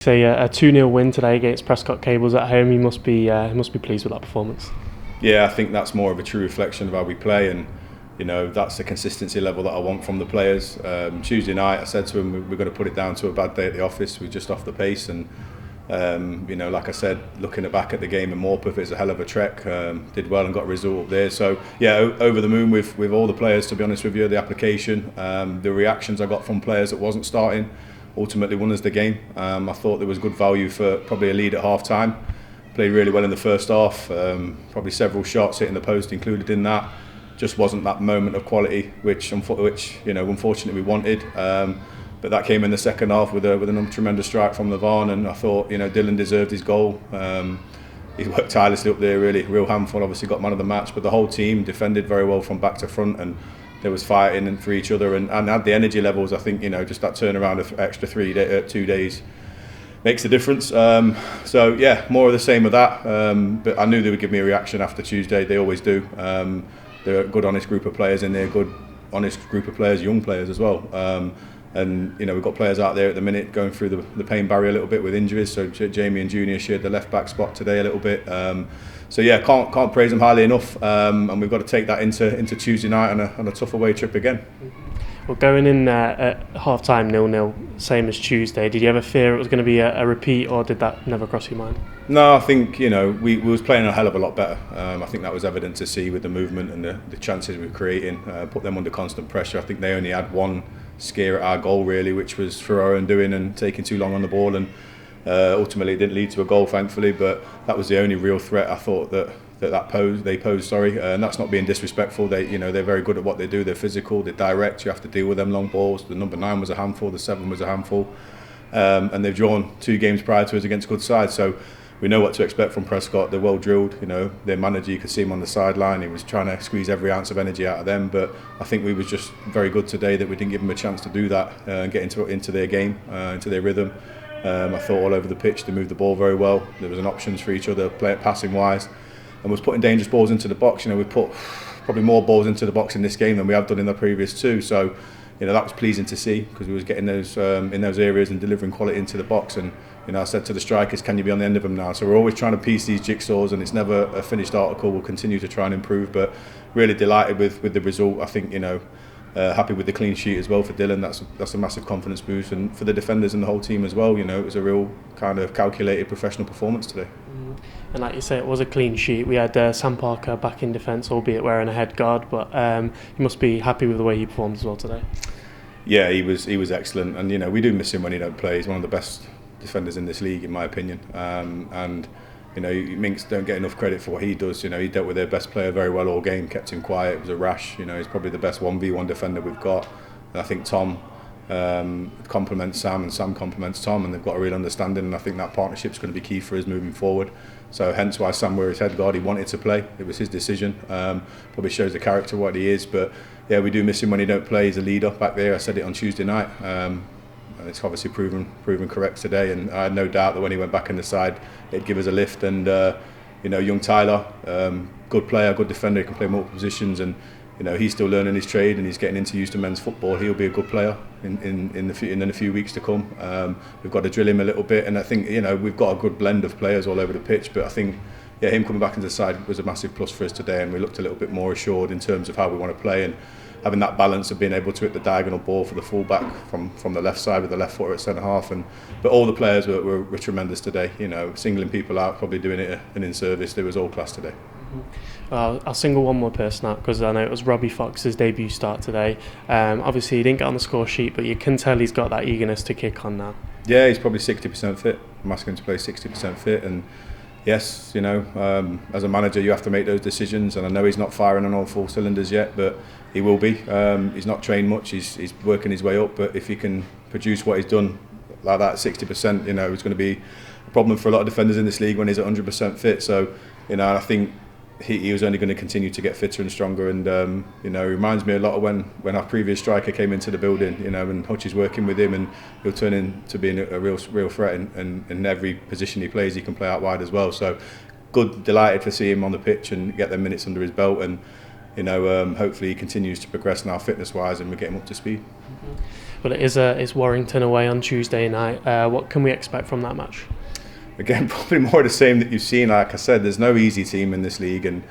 Say a 2-0 win today against Prescot Cables at home. You must be pleased with that performance. Yeah, I think that's more of a true reflection of how we play, and that's the consistency level that I want from the players. Tuesday night, I said to them, we're going to put it down to a bad day at the office. We're just off the pace, and like I said, looking back at the game in Morpeth, it's a hell of a trek. Did well and got a result up there. So yeah, over the moon with all the players. To be honest with you, the application, the reactions I got from players that wasn't starting, ultimately won us the game. I thought there was good value for probably a lead at half time. Played really well in the first half, probably several shots hitting the post included in that. Just wasn't that moment of quality which unfortunately we wanted. But that came in the second half with a tremendous strike from Levan, and I thought Dylan deserved his goal. He worked tirelessly up there, really real handful. Obviously got man of the match, but the whole team defended very well from back to front, and there was fighting and for each other, and had the energy levels. I think just that turnaround of extra 2 days makes a difference. So yeah, more of the same with that. But I knew they would give me a reaction after Tuesday. They always do. They're a good, honest group of players, and they're a good, honest group of players, young players as well. And we've got players out there at the minute going through the pain barrier a little bit with injuries. So Jamie and Junior shared the left back spot today a little bit. So yeah, can't praise them highly enough. And we've got to take that into Tuesday night on a tough away trip again. Well, going in at half time 0-0, same as Tuesday, did you ever fear it was going to be a repeat, or did that never cross your mind? No, I think we was playing a hell of a lot better. I think that was evident to see with the movement and the chances we were creating. Put them under constant pressure. I think they only had one scare at our goal really, which was for our own doing and taking too long on the ball, and ultimately it didn't lead to a goal, thankfully. But that was the only real threat I thought they posed. And that's not being disrespectful. They're very good at what they do. They're physical, they're direct. You have to deal with them long balls. The number 9 was a handful, the 7 was a handful, and they've drawn 2 games prior to us against good sides. So we know what to expect from Prescot. They're well drilled. Their manager, you could see him on the sideline. He was trying to squeeze every ounce of energy out of them. But I think we was just very good today that we didn't give them a chance to do that and get into their game, into their rhythm. I thought all over the pitch they moved the ball very well. There was an options for each other, passing wise, and was putting dangerous balls into the box. We put probably more balls into the box in this game than we have done in the previous 2. So that was pleasing to see, because we was getting those in those areas and delivering quality into the box. And I said to the strikers, can you be on the end of them now? So we're always trying to piece these jigsaws, and it's never a finished article. We'll continue to try and improve, but really delighted with the result. I think happy with the clean sheet as well for Dylan. That's a massive confidence boost, and for the defenders and the whole team as well. It was a real kind of calculated professional performance today. And like you say, it was a clean sheet. We had Sam Parker back in defence, albeit wearing a head guard, but you must be happy with the way he performed as well today. Yeah, he was excellent, and we do miss him when he don't play. He's one of the best defenders in this league, in my opinion. And Minks don't get enough credit for what he does. He dealt with their best player very well all game, kept him quiet. It was a rash. He's probably the best 1v1 defender we've got. And I think Tom complements Sam, and Sam complements Tom, and they've got a real understanding. And I think that partnership's going to be key for us moving forward. So hence why Sam wore his head guard. He wanted to play. It was his decision. Probably shows the character what he is. But yeah, we do miss him when he don't play. He's a leader back there. I said it on Tuesday night. And it's obviously proven correct today, and I had no doubt that when he went back in the side, it'd give us a lift. And young Tyler, good player, good defender, he can play multiple positions, and he's still learning his trade, and he's getting used to men's football. He'll be a good player in the few weeks to come. We've got to drill him a little bit, and I think we've got a good blend of players all over the pitch. But I think him coming back into the side was a massive plus for us today, and we looked a little bit more assured in terms of how we want to play, and having that balance of being able to hit the diagonal ball for the fullback from the left side with the left footer at centre half. But all the players were tremendous today. Singling people out, probably doing it an in-service. There was all class today. I'll single one more person out, because I know it was Robbie Fox's debut start today. Obviously he didn't get on the score sheet, but you can tell he's got that eagerness to kick on now. Yeah, he's probably 60% fit. I'm asking him to play 60% fit, and yes, as a manager you have to make those decisions, and I know he's not firing on all 4 cylinders yet, but he will be. He's not trained much, he's working his way up, but if he can produce what he's done like that, 60%, it's going to be a problem for a lot of defenders in this league when he's 100% fit. So, I think he was only going to continue to get fitter and stronger, and it reminds me a lot of when our previous striker came into the building, and Hutch is working with him, and he'll turn into being a real threat, and in every position he plays he can play out wide as well. So delighted to see him on the pitch and get them minutes under his belt, and hopefully he continues to progress now fitness wise, and we get him up to speed. but it's Warrington away on Tuesday night. What can we expect from that match? Again, probably more of the same that you've seen. Like I said, there's no easy team in this league, and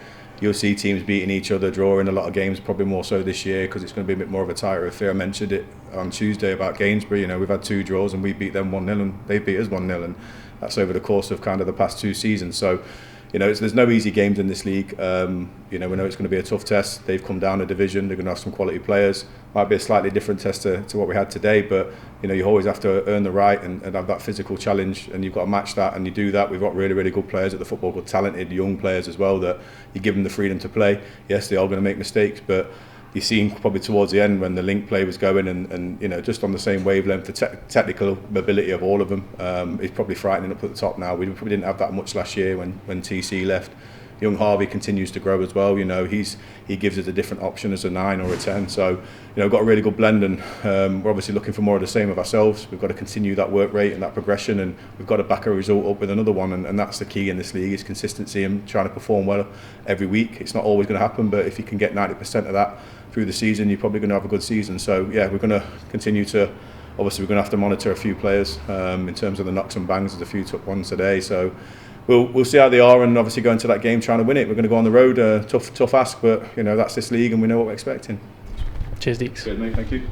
you'll see teams beating each other, drawing a lot of games, probably more so this year because it's going to be a bit more of a tighter affair. I mentioned it on Tuesday about Gainsbury. We've had 2 draws and we beat them 1-0 and they beat us 1-0, and that's over the course of kind of the past 2 seasons. So, there's no easy games in this league. We know it's going to be a tough test. They've come down a division. They're going to have some quality players. Might be a slightly different test to what we had today, but you always have to earn the right and have that physical challenge, and you've got to match that, and you do that. We've got really, really good players at the football club, talented young players as well, that you give them the freedom to play. Yes, they are going to make mistakes, but you've seen probably towards the end when the link play was going and just on the same wavelength, the technical ability of all of them is probably frightening up at the top now. We probably didn't have that much last year when TC left. Young Harvey continues to grow as well. He gives us a different option as a 9 or a 10. So we've got a really good blend, and we're obviously looking for more of the same of ourselves. We've got to continue that work rate and that progression, and we've got to back a result up with another one, and that's the key in this league, is consistency and trying to perform well every week. It's not always going to happen, but if you can get 90% of that through the season, you're probably going to have a good season. So yeah, we're going to continue to. Obviously, we're going to have to monitor a few players in terms of the knocks and bangs. There's a few tough ones today, so we'll see how they are, and obviously go into that game trying to win it. We're going to go on the road, tough ask, but that's this league, and we know what we're expecting. Cheers, Deeks. Good, mate. Thank you.